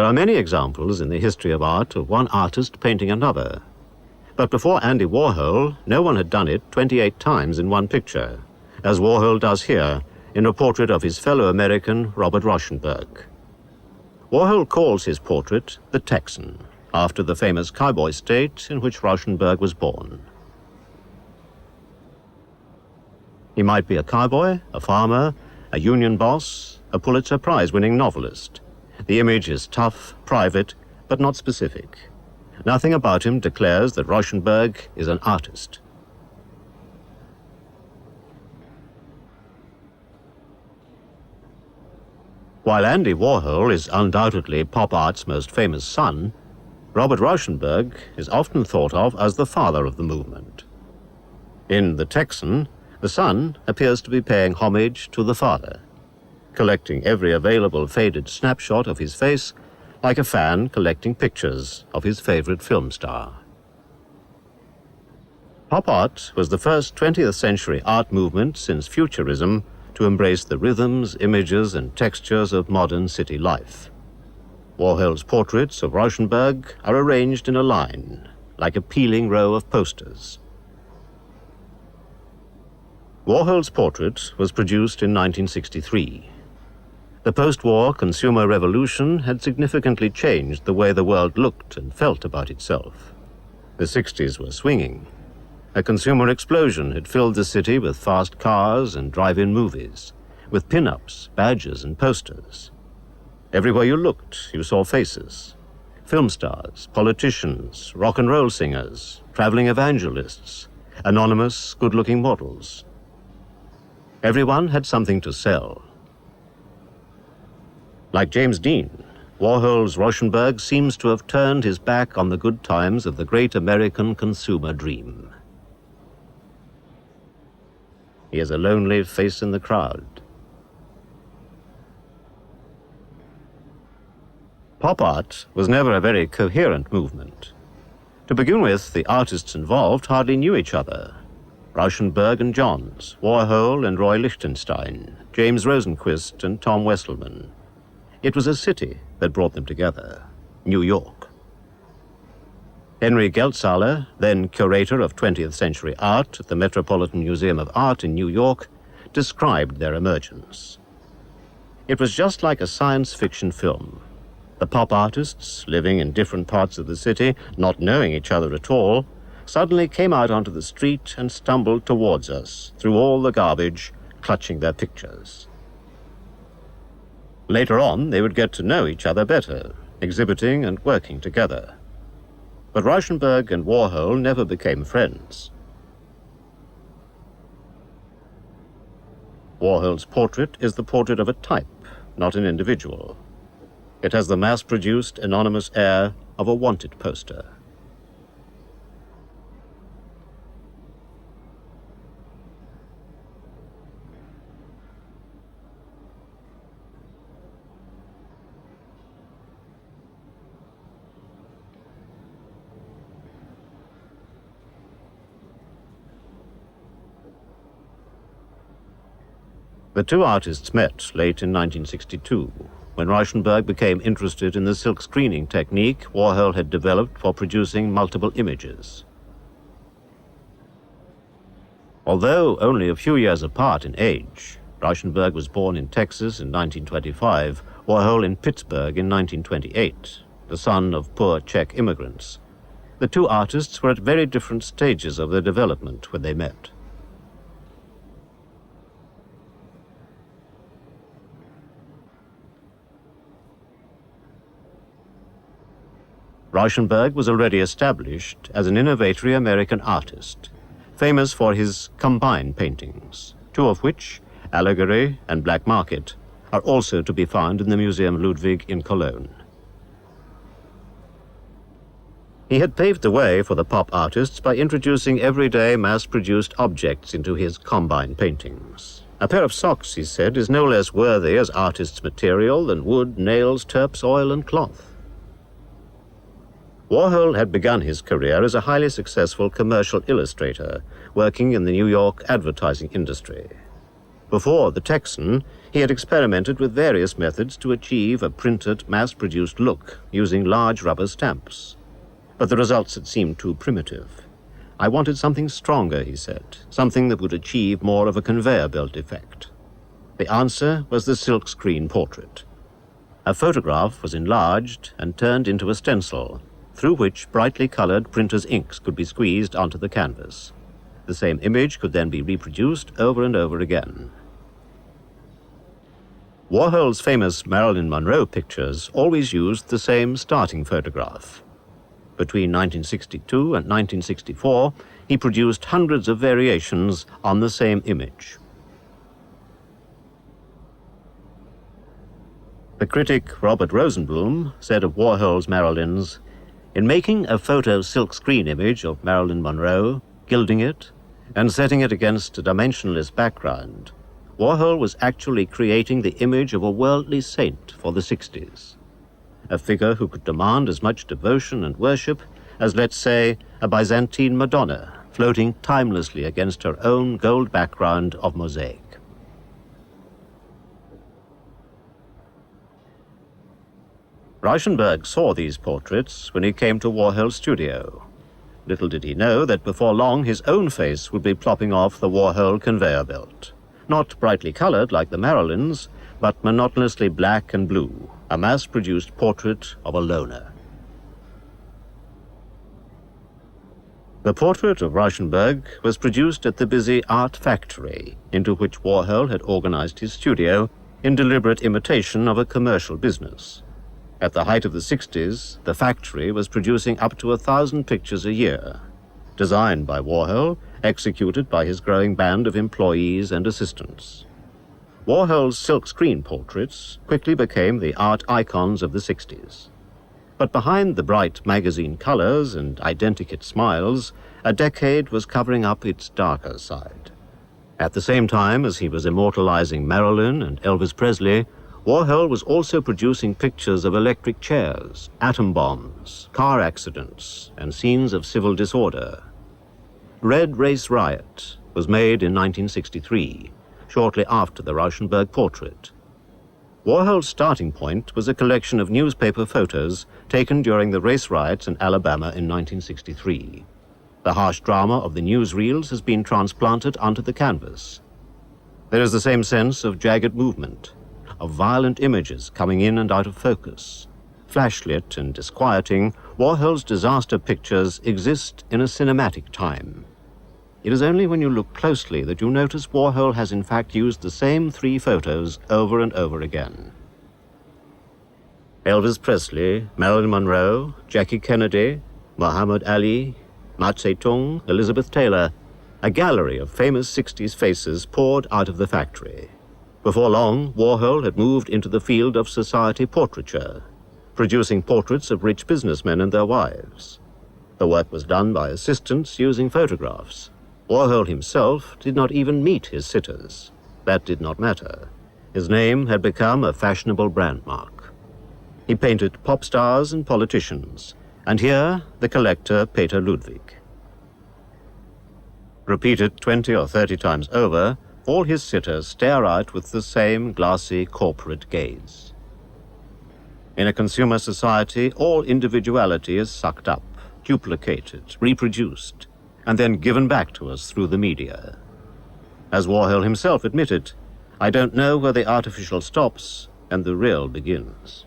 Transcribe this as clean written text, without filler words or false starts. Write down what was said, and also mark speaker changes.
Speaker 1: There are many examples in the history of art of one artist painting another. But before Andy Warhol, no one had done it 28 times in one picture, as Warhol does here in a portrait of his fellow American Robert Rauschenberg. Warhol calls his portrait the Texan, after the famous cowboy state in which Rauschenberg was born. He might be a cowboy, a farmer, a union boss, a Pulitzer Prize-winning novelist. The image is tough, private, but not specific. Nothing about him declares that Rauschenberg is an artist. While Andy Warhol is undoubtedly pop art's most famous son, Robert Rauschenberg is often thought of as the father of the movement. In The Texan, the son appears to be paying homage to the father, collecting every available faded snapshot of his face like a fan collecting pictures of his favorite film star. Pop art was the first 20th century art movement since Futurism to embrace the rhythms, images, and textures of modern city life. Warhol's portraits of Rauschenberg are arranged in a line, like a peeling row of posters. Warhol's portrait was produced in 1963. The post-war consumer revolution had significantly changed the way the world looked and felt about itself. The 60s were swinging. A consumer explosion had filled the city with fast cars and drive-in movies, with pin-ups, badges, and posters. Everywhere you looked, you saw faces. Film stars, politicians, rock and roll singers, traveling evangelists, anonymous, good-looking models. Everyone had something to sell. Like James Dean, Warhol's Rauschenberg seems to have turned his back on the good times of the great American consumer dream. He is a lonely face in the crowd. Pop art was never a very coherent movement. To begin with, the artists involved hardly knew each other. Rauschenberg and Johns, Warhol and Roy Lichtenstein, James Rosenquist and Tom Wesselman. It was a city that brought them together, New York. Henry Geltsaler, then curator of 20th century art at the Metropolitan Museum of Art in New York, described their emergence. It was just like a science fiction film. The pop artists, living in different parts of the city, not knowing each other at all, suddenly came out onto the street and stumbled towards us through all the garbage, clutching their pictures. Later on, they would get to know each other better, exhibiting and working together. But Rauschenberg and Warhol never became friends. Warhol's portrait is the portrait of a type, not an individual. It has the mass-produced, anonymous air of a wanted poster. The two artists met late in 1962, when Rauschenberg became interested in the silk screening technique Warhol had developed for producing multiple images. Although only a few years apart in age, Rauschenberg was born in Texas in 1925, Warhol in Pittsburgh in 1928, the son of poor Czech immigrants. The two artists were at very different stages of their development when they met. Rauschenberg was already established as an innovatory American artist, famous for his combine paintings, two of which, Allegory and Black Market, are also to be found in the Museum Ludwig in Cologne. He had paved the way for the pop artists by introducing everyday mass-produced objects into his combine paintings. A pair of socks, he said, is no less worthy as artist's material than wood, nails, turps, oil, and cloth. Warhol had begun his career as a highly successful commercial illustrator, working in the New York advertising industry. Before the Texan, he had experimented with various methods to achieve a printed, mass-produced look using large rubber stamps. But the results had seemed too primitive. I wanted something stronger, he said, something that would achieve more of a conveyor belt effect. The answer was the silkscreen portrait. A photograph was enlarged and turned into a stencil, through which brightly colored printer's inks could be squeezed onto the canvas. The same image could then be reproduced over and over again. Warhol's famous Marilyn Monroe pictures always used the same starting photograph. Between 1962 and 1964, he produced hundreds of variations on the same image. The critic Robert Rosenblum said of Warhol's Marilyns, "In making a photo silkscreen image of Marilyn Monroe, gilding it, and setting it against a dimensionless background, Warhol was actually creating the image of a worldly saint for the 60s. A figure who could demand as much devotion and worship as, let's say, a Byzantine Madonna floating timelessly against her own gold background of mosaic." Rauschenberg saw these portraits when he came to Warhol's studio. Little did he know that before long his own face would be plopping off the Warhol conveyor belt. Not brightly colored like the Marilyns, but monotonously black and blue, a mass-produced portrait of a loner. The portrait of Rauschenberg was produced at the busy art factory, into which Warhol had organized his studio in deliberate imitation of a commercial business. At the height of the 60s, the factory was producing up to 1,000 pictures a year, designed by Warhol, executed by his growing band of employees and assistants. Warhol's silkscreen portraits quickly became the art icons of the 60s. But behind the bright magazine colors and identikit smiles, a decade was covering up its darker side. At the same time as he was immortalizing Marilyn and Elvis Presley, Warhol was also producing pictures of electric chairs, atom bombs, car accidents, and scenes of civil disorder. Race Riot was made in 1963, shortly after the Rauschenberg portrait. Warhol's starting point was a collection of newspaper photos taken during the race riots in Alabama in 1963. The harsh drama of the newsreels has been transplanted onto the canvas. There is the same sense of jagged movement, of violent images coming in and out of focus. Flashlit and disquieting, Warhol's disaster pictures exist in a cinematic time. It is only when you look closely that you notice Warhol has in fact used the same 3 photos over and over again. Elvis Presley, Marilyn Monroe, Jackie Kennedy, Muhammad Ali, Mao Zedong, Elizabeth Taylor, a gallery of famous 60s faces poured out of the factory. Before long, Warhol had moved into the field of society portraiture, producing portraits of rich businessmen and their wives. The work was done by assistants using photographs. Warhol himself did not even meet his sitters. That did not matter. His name had become a fashionable brand mark. He painted pop stars and politicians, and here the collector Peter Ludwig. Repeated 20 or 30 times over, all his sitters stare out with the same glossy corporate gaze. In a consumer society, all individuality is sucked up, duplicated, reproduced, and then given back to us through the media. As Warhol himself admitted, "I don't know where the artificial stops and the real begins."